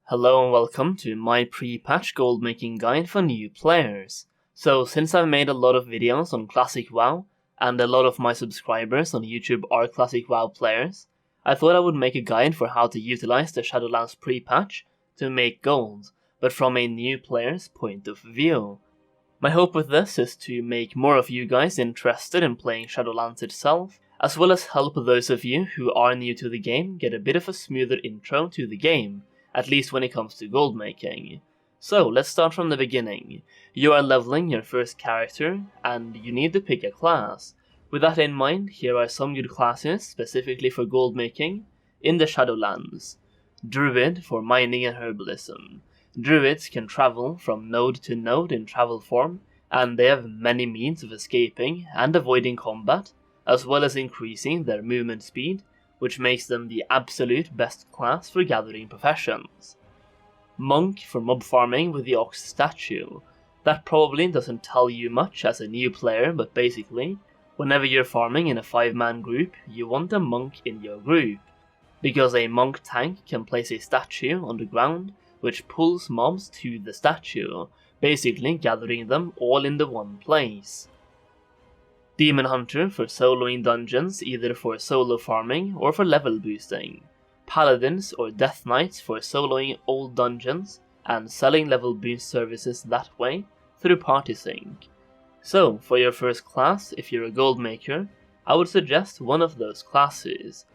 Hello and welcome to my pre-patch goldmaking guide for new players. So since I've made a lot of videos on Classic WoW, and a lot of my subscribers on YouTube are Classic WoW players, I thought I would make a guide for how to utilize the Shadowlands pre-patch to make gold, but from a new player's point of view. My hope with this is to make more of you guys interested in playing Shadowlands itself, as well as help those of you who are new to the game get a bit of a smoother intro to the game, at least when it comes to gold making. So let's start from the beginning. You are leveling your first character, and you need to pick a class. With that in mind, here are some good classes specifically for gold making in the Shadowlands. Druid for mining and herbalism. Druids can travel from node to node in travel form, and they have many means of escaping and avoiding combat, as well as increasing their movement speed, which makes them the absolute best class for gathering professions. Monk for mob farming with the ox statue. That probably doesn't tell you much as a new player, but basically, whenever you're farming in a 5-man group, you want a monk in your group, because a monk tank can place a statue on the ground which pulls mobs to the statue, basically gathering them all in the one place. Demon Hunter for soloing dungeons, either for solo farming or for level boosting. Paladins or Death Knights for soloing old dungeons and selling level boost services that way through party sync. So, for your first class, if you're a gold maker, I would suggest one of those classes.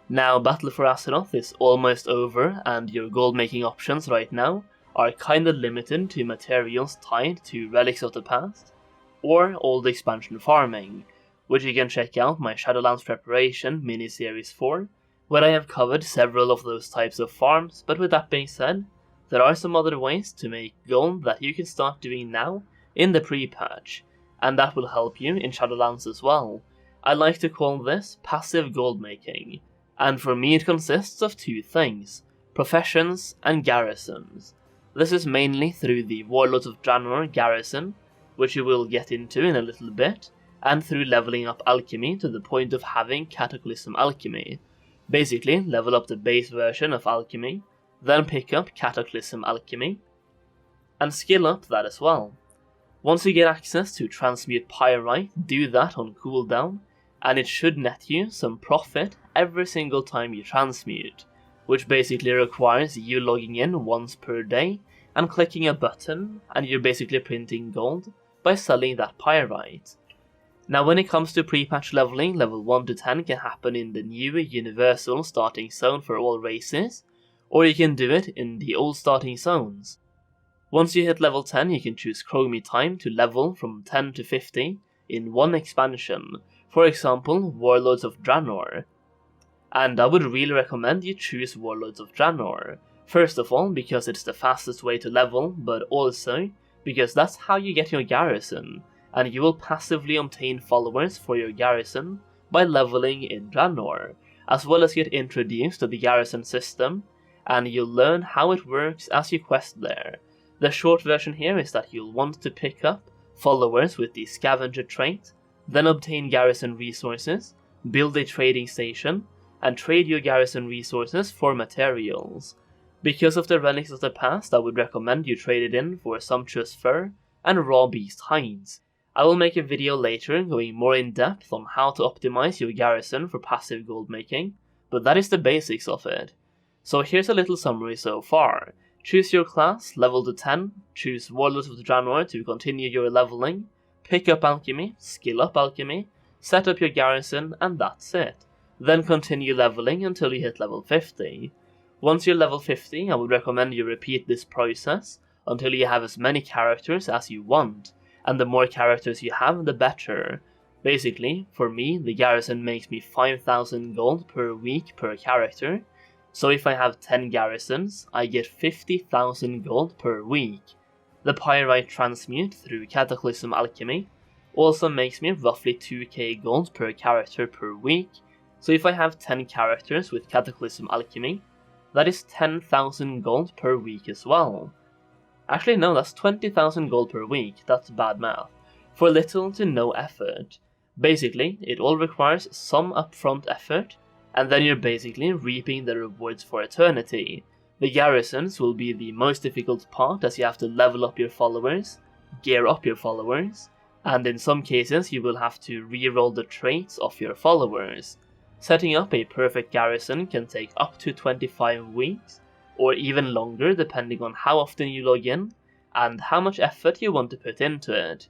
Now, Battle for Azeroth is almost over, and your gold making options right now are kinda limited to materials tied to relics of the past, or old expansion farming, which you can check out my Shadowlands Preparation mini-series for, where I have covered several of those types of farms. But with that being said, there are some other ways to make gold that you can start doing now in the pre-patch, and that will help you in Shadowlands as well. I like to call this passive gold making, and for me it consists of two things: professions and garrisons. This is mainly through the Warlords of Draenor garrison, which you will get into in a little bit, and through leveling up alchemy to the point of having Cataclysm Alchemy. Basically, level up the base version of alchemy, then pick up Cataclysm Alchemy, and skill up that as well. Once you get access to Transmute Pyrite, do that on cooldown, and it should net you some profit every single time you transmute, which basically requires you logging in once per day and clicking a button, and you're basically printing gold by selling that pyrite. Now when it comes to pre-patch leveling, level 1 to 10 can happen in the new universal starting zone for all races, or you can do it in the old starting zones. Once you hit level 10, you can choose Chromie time to level from 10 to 50 in one expansion, for example Warlords of Draenor. And I would really recommend you choose Warlords of Draenor, first of all because it's the fastest way to level, but also because that's how you get your garrison, and you will passively obtain followers for your garrison by leveling in Draenor, as well as get introduced to the garrison system, and you'll learn how it works as you quest there. The short version here is that you'll want to pick up followers with the scavenger trait, then obtain garrison resources, build a trading station, and trade your garrison resources for materials. Because of the relics of the past, I would recommend you trade it in for sumptuous fur and raw beast hides. I will make a video later going more in depth on how to optimize your garrison for passive gold making, but that is the basics of it. So here's a little summary so far. Choose your class, level to 10, choose Warlords of Draenor to continue your leveling, pick up alchemy, skill up alchemy, set up your garrison, and that's it. Then continue leveling until you hit level 50. Once you're level 50, I would recommend you repeat this process until you have as many characters as you want, and the more characters you have, the better. Basically, for me, the garrison makes me 5,000 gold per week per character, so if I have 10 garrisons, I get 50,000 gold per week. The Pyrite Transmute through Cataclysm Alchemy also makes me roughly 2k gold per character per week, so if I have 10 characters with Cataclysm Alchemy, that is 10,000 gold per week as well. Actually no, that's 20,000 gold per week, that's bad math. For little to no effort. Basically, it all requires some upfront effort, and then you're basically reaping the rewards for eternity. The garrisons will be the most difficult part, as you have to level up your followers, gear up your followers, and in some cases you will have to reroll the traits of your followers. Setting up a perfect garrison can take up to 25 weeks, or even longer depending on how often you log in and how much effort you want to put into it.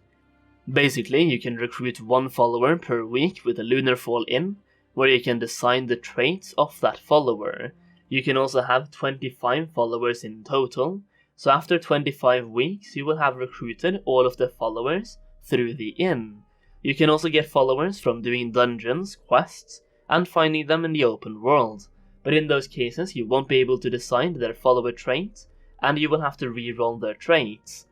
Basically, you can recruit one follower per week with a lunar fall in, where you can design the traits of that follower. You can also have 25 followers in total, so after 25 weeks you will have recruited all of the followers through the inn. You can also get followers from doing dungeons, quests, and finding them in the open world, but in those cases you won't be able to design their follower traits, and you will have to reroll their traits.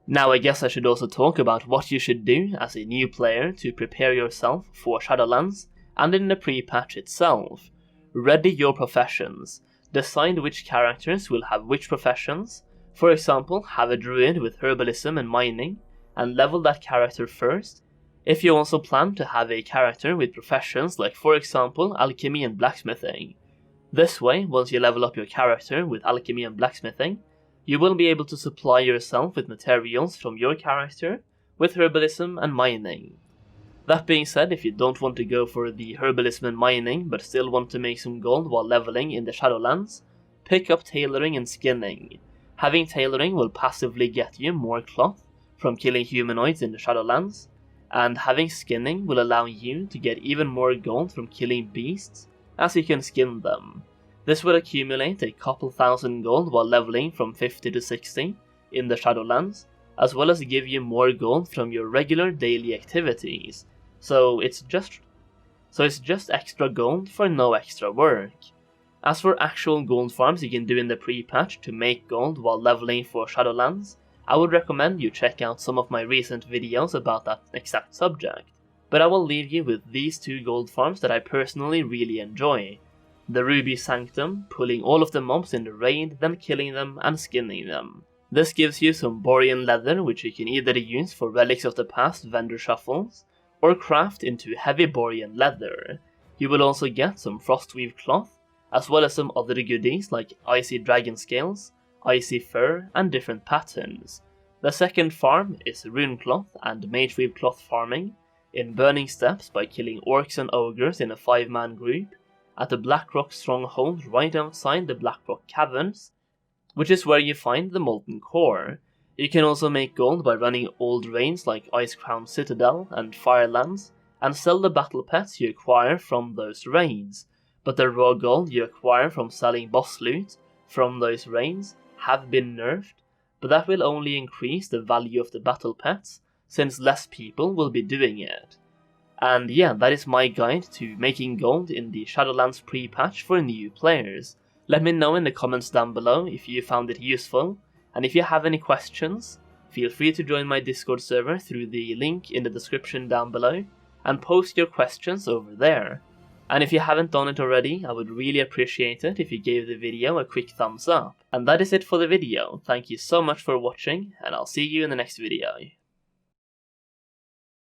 Now I guess I should also talk about what you should do as a new player to prepare yourself for Shadowlands, and in the pre-patch itself. Ready your professions. Decide which characters will have which professions. For example, have a druid with herbalism and mining, and level that character first. If you also plan to have a character with professions like for example alchemy and blacksmithing. This way, once you level up your character with alchemy and blacksmithing, you will be able to supply yourself with materials from your character with herbalism and mining. That being said, if you don't want to go for the herbalism and mining but still want to make some gold while leveling in the Shadowlands, pick up tailoring and skinning. Having tailoring will passively get you more cloth from killing humanoids in the Shadowlands, and having skinning will allow you to get even more gold from killing beasts as you can skin them. This will accumulate a couple thousand gold while leveling from 50 to 60 in the Shadowlands, as well as give you more gold from your regular daily activities. So it's just extra gold for no extra work. As for actual gold farms you can do in the pre-patch to make gold while leveling for Shadowlands, I would recommend you check out some of my recent videos about that exact subject. But I will leave you with these two gold farms that I personally really enjoy. The Ruby Sanctum, pulling all of the mobs in the raid, then killing them and skinning them. This gives you some Borean leather, which you can either use for Relics of the Past vendor shuffles, or craft into heavy Borean leather. You will also get some Frostweave cloth, as well as some other goodies like Icy Dragon Scales, Icy Fur, and different patterns. The second farm is Rune Cloth and Mageweave Cloth farming, in Burning Steppes by killing orcs and ogres in a 5-man group, at the Blackrock stronghold right outside the Blackrock caverns, which is where you find the molten core. You can also make gold by running old raids like Icecrown Citadel and Firelands, and sell the battle pets you acquire from those raids, but the raw gold you acquire from selling boss loot from those raids have been nerfed, but that will only increase the value of the battle pets, since less people will be doing it. And yeah, that is my guide to making gold in the Shadowlands pre-patch for new players. Let me know in the comments down below if you found it useful, and if you have any questions, feel free to join my Discord server through the link in the description down below, and post your questions over there. And if you haven't done it already, I would really appreciate it if you gave the video a quick thumbs up. And that is it for the video. Thank you so much for watching, and I'll see you in the next video.